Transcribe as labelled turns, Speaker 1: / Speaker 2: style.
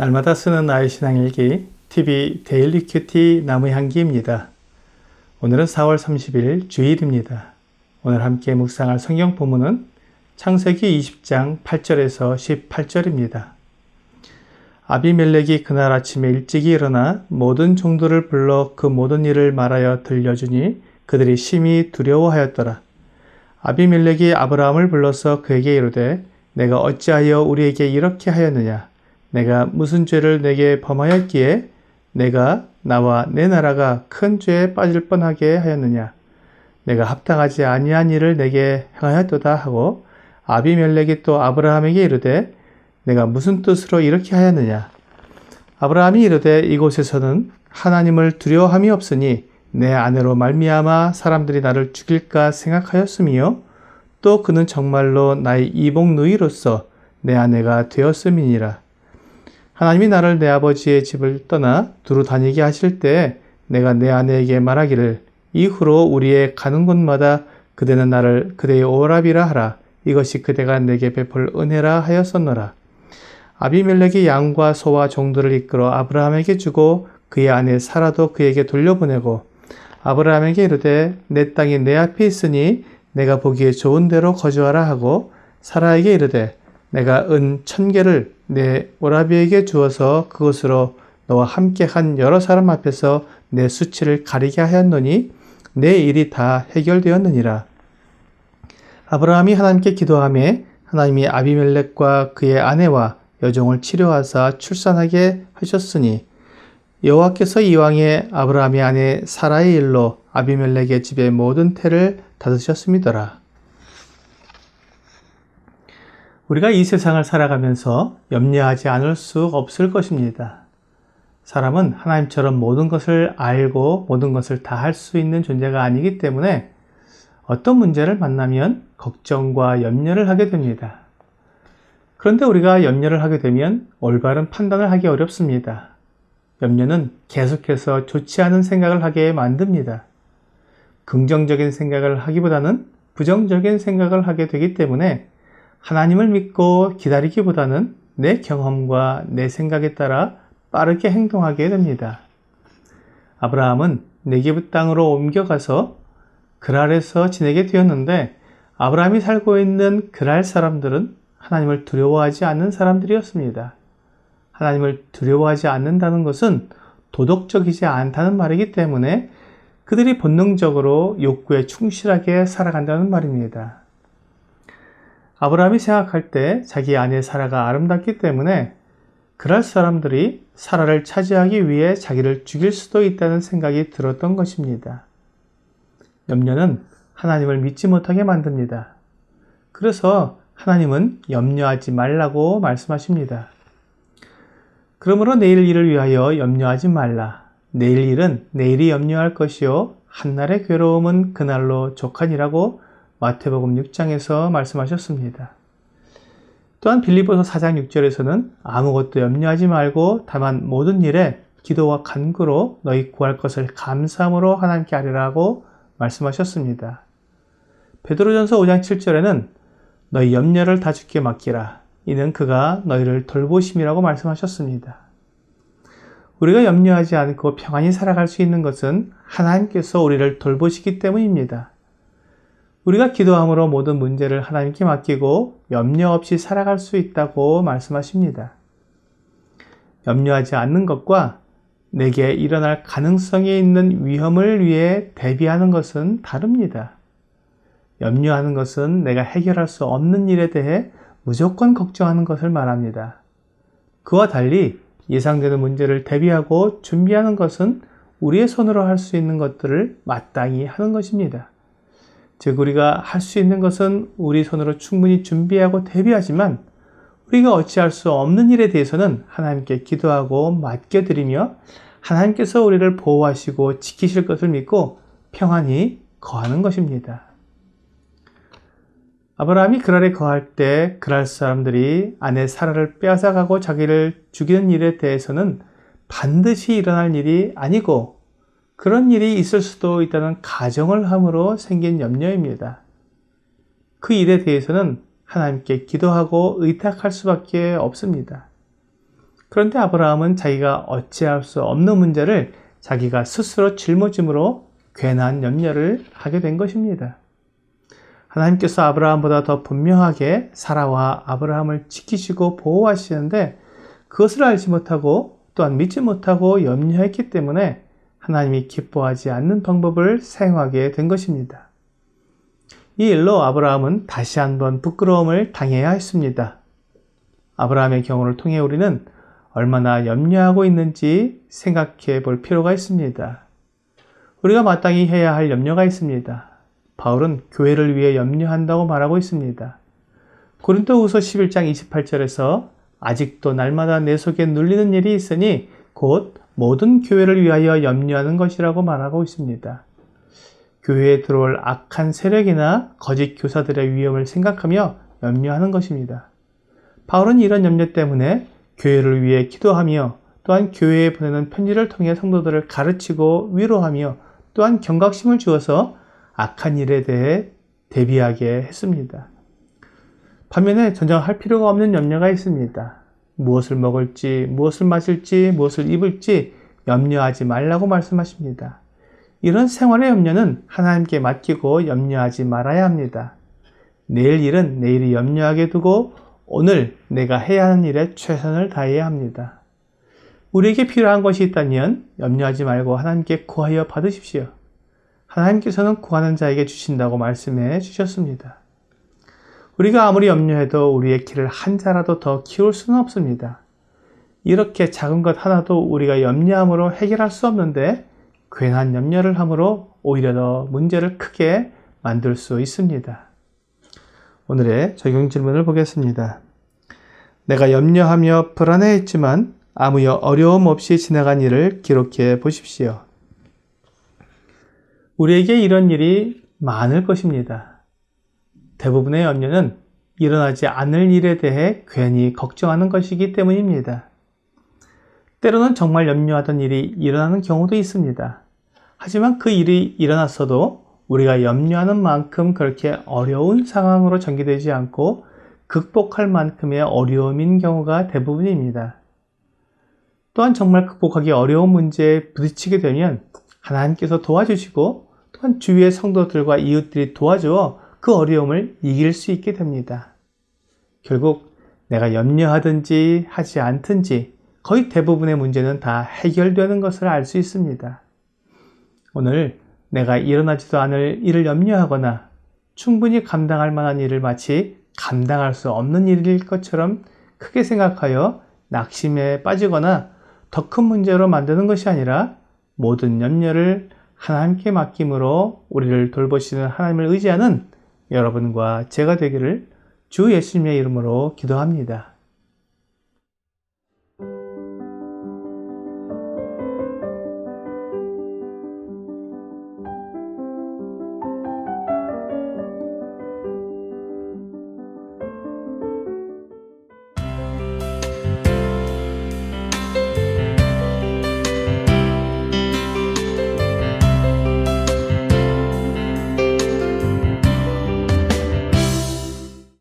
Speaker 1: 날마다 쓰는 나의 신앙일기 TV 데일리 큐티 나무의 향기입니다. 오늘은 4월 30일 주일입니다. 오늘 함께 묵상할 성경 본문은 창세기 20장 8절에서 18절입니다. 아비멜렉이 그날 아침에 일찍이 일어나 모든 종들을 불러 그 모든 일을 말하여 들려주니 그들이 심히 두려워하였더라. 아비멜렉이 아브라함을 불러서 그에게 이르되 내가 어찌하여 우리에게 이렇게 하였느냐? 내가 무슨 죄를 내게 범하였기에 내가 나와 내 나라가 큰 죄에 빠질 뻔하게 하였느냐? 내가 합당하지 아니한 일을 내게 행하였도다 하고 아비멜렉이 또 아브라함에게 이르되 내가 무슨 뜻으로 이렇게 하였느냐? 아브라함이 이르되 이곳에서는 하나님을 두려워함이 없으니 내 아내로 말미암아 사람들이 나를 죽일까 생각하였으며 또 그는 정말로 나의 이복 누이로서 내 아내가 되었음이니라. 하나님이 나를 내 아버지의 집을 떠나 두루 다니게 하실 때 내가 내 아내에게 말하기를 이후로 우리의 가는 곳마다 그대는 나를 그대의 오라비라 하라. 이것이 그대가 내게 베풀 은혜라 하였었노라. 아비멜렉이 양과 소와 종들을 이끌어 아브라함에게 주고 그의 아내 사라도 그에게 돌려보내고 아브라함에게 이르되 내 땅이 내 앞에 있으니 내가 보기에 좋은 대로 거주하라 하고 사라에게 이르되 내가 은 1000개를 내 오라비에게 주어서 그것으로 너와 함께 한 여러 사람 앞에서 내 수치를 가리게 하였노니 내 일이 다 해결되었느니라. 아브라함이 하나님께 기도하매 하나님이 아비멜렉과 그의 아내와 여종을 치료하사 출산하게 하셨으니 여호와께서 이왕에 아브라함의 아내 사라의 일로 아비멜렉의 집의 모든 태를 닫으셨음이더라. 우리가 이 세상을 살아가면서 염려하지 않을 수 없을 것입니다. 사람은 하나님처럼 모든 것을 알고 모든 것을 다 할 수 있는 존재가 아니기 때문에 어떤 문제를 만나면 걱정과 염려를 하게 됩니다. 그런데 우리가 염려를 하게 되면 올바른 판단을 하기 어렵습니다. 염려는 계속해서 좋지 않은 생각을 하게 만듭니다. 긍정적인 생각을 하기보다는 부정적인 생각을 하게 되기 때문에 하나님을 믿고 기다리기보다는 내 경험과 내 생각에 따라 빠르게 행동하게 됩니다. 아브라함은 네게브 땅으로 옮겨가서 그랄에서 지내게 되었는데 아브라함이 살고 있는 그랄 사람들은 하나님을 두려워하지 않는 사람들이었습니다. 하나님을 두려워하지 않는다는 것은 도덕적이지 않다는 말이기 때문에 그들이 본능적으로 욕구에 충실하게 살아간다는 말입니다. 아브라함이 생각할 때 자기 아내 사라가 아름답기 때문에 그랄 사람들이 사라를 차지하기 위해 자기를 죽일 수도 있다는 생각이 들었던 것입니다. 염려는 하나님을 믿지 못하게 만듭니다. 그래서 하나님은 염려하지 말라고 말씀하십니다. 그러므로 내일 일을 위하여 염려하지 말라. 내일 일은 내일이 염려할 것이요 한날의 괴로움은 그날로 족하니라고 마태복음 6장에서 말씀하셨습니다. 또한 빌립보서 4장 6절에서는 아무것도 염려하지 말고 다만 모든 일에 기도와 간구로 너희 구할 것을 감사함으로 하나님께 아뢰라고 말씀하셨습니다. 베드로전서 5장 7절에는 너희 염려를 다 주께 맡기라. 이는 그가 너희를 돌보심이라고 말씀하셨습니다. 우리가 염려하지 않고 평안히 살아갈 수 있는 것은 하나님께서 우리를 돌보시기 때문입니다. 우리가 기도함으로 모든 문제를 하나님께 맡기고 염려 없이 살아갈 수 있다고 말씀하십니다. 염려하지 않는 것과 내게 일어날 가능성이 있는 위험을 위해 대비하는 것은 다릅니다. 염려하는 것은 내가 해결할 수 없는 일에 대해 무조건 걱정하는 것을 말합니다. 그와 달리 예상되는 문제를 대비하고 준비하는 것은 우리의 손으로 할 수 있는 것들을 마땅히 하는 것입니다. 즉 우리가 할 수 있는 것은 우리 손으로 충분히 준비하고 대비하지만 우리가 어찌할 수 없는 일에 대해서는 하나님께 기도하고 맡겨드리며 하나님께서 우리를 보호하시고 지키실 것을 믿고 평안히 거하는 것입니다. 아브라함이 그랄에 거할 때 그랄 사람들이 아내 사라를 빼앗아가고 자기를 죽이는 일에 대해서는 반드시 일어날 일이 아니고 그런 일이 있을 수도 있다는 가정을 함으로 생긴 염려입니다. 그 일에 대해서는 하나님께 기도하고 의탁할 수밖에 없습니다. 그런데 아브라함은 자기가 어찌할 수 없는 문제를 자기가 스스로 짊어짐으로 괜한 염려를 하게 된 것입니다. 하나님께서 아브라함보다 더 분명하게 사라와 아브라함을 지키시고 보호하시는데 그것을 알지 못하고 또한 믿지 못하고 염려했기 때문에 하나님이 기뻐하지 않는 방법을 사용하게 된 것입니다. 이 일로 아브라함은 다시 한번 부끄러움을 당해야 했습니다. 아브라함의 경우를 통해 우리는 얼마나 염려하고 있는지 생각해 볼 필요가 있습니다. 우리가 마땅히 해야 할 염려가 있습니다. 바울은 교회를 위해 염려한다고 말하고 있습니다. 고린도후서 11장 28절에서 아직도 날마다 내 속에 눌리는 일이 있으니 곧 모든 교회를 위하여 염려하는 것이라고 말하고 있습니다. 교회에 들어올 악한 세력이나 거짓 교사들의 위험을 생각하며 염려하는 것입니다. 바울은 이런 염려 때문에 교회를 위해 기도하며 또한 교회에 보내는 편지를 통해 성도들을 가르치고 위로하며 또한 경각심을 주어서 악한 일에 대해 대비하게 했습니다. 반면에 전혀 할 필요가 없는 염려가 있습니다. 무엇을 먹을지, 무엇을 마실지, 무엇을 입을지 염려하지 말라고 말씀하십니다. 이런 생활의 염려는 하나님께 맡기고 염려하지 말아야 합니다. 내일 일은 내일이 염려하게 두고 오늘 내가 해야 하는 일에 최선을 다해야 합니다. 우리에게 필요한 것이 있다면 염려하지 말고 하나님께 구하여 받으십시오. 하나님께서는 구하는 자에게 주신다고 말씀해 주셨습니다. 우리가 아무리 염려해도 우리의 길을 한 자라도 더 키울 수는 없습니다. 이렇게 작은 것 하나도 우리가 염려함으로 해결할 수 없는데 괜한 염려를 함으로 오히려 더 문제를 크게 만들 수 있습니다. 오늘의 적용 질문을 보겠습니다. 내가 염려하며 불안해했지만 아무 어려움 없이 지나간 일을 기록해 보십시오. 우리에게 이런 일이 많을 것입니다. 대부분의 염려는 일어나지 않을 일에 대해 괜히 걱정하는 것이기 때문입니다. 때로는 정말 염려하던 일이 일어나는 경우도 있습니다. 하지만 그 일이 일어났어도 우리가 염려하는 만큼 그렇게 어려운 상황으로 전개되지 않고 극복할 만큼의 어려움인 경우가 대부분입니다. 또한 정말 극복하기 어려운 문제에 부딪히게 되면 하나님께서 도와주시고 또한 주위의 성도들과 이웃들이 도와주어 그 어려움을 이길 수 있게 됩니다. 결국 내가 염려하든지 하지 않든지 거의 대부분의 문제는 다 해결되는 것을 알 수 있습니다. 오늘 내가 일어나지도 않을 일을 염려하거나 충분히 감당할 만한 일을 마치 감당할 수 없는 일일 것처럼 크게 생각하여 낙심에 빠지거나 더 큰 문제로 만드는 것이 아니라 모든 염려를 하나님께 맡김으로 우리를 돌보시는 하나님을 의지하는 여러분과 제가 되기를 주 예수님의 이름으로 기도합니다.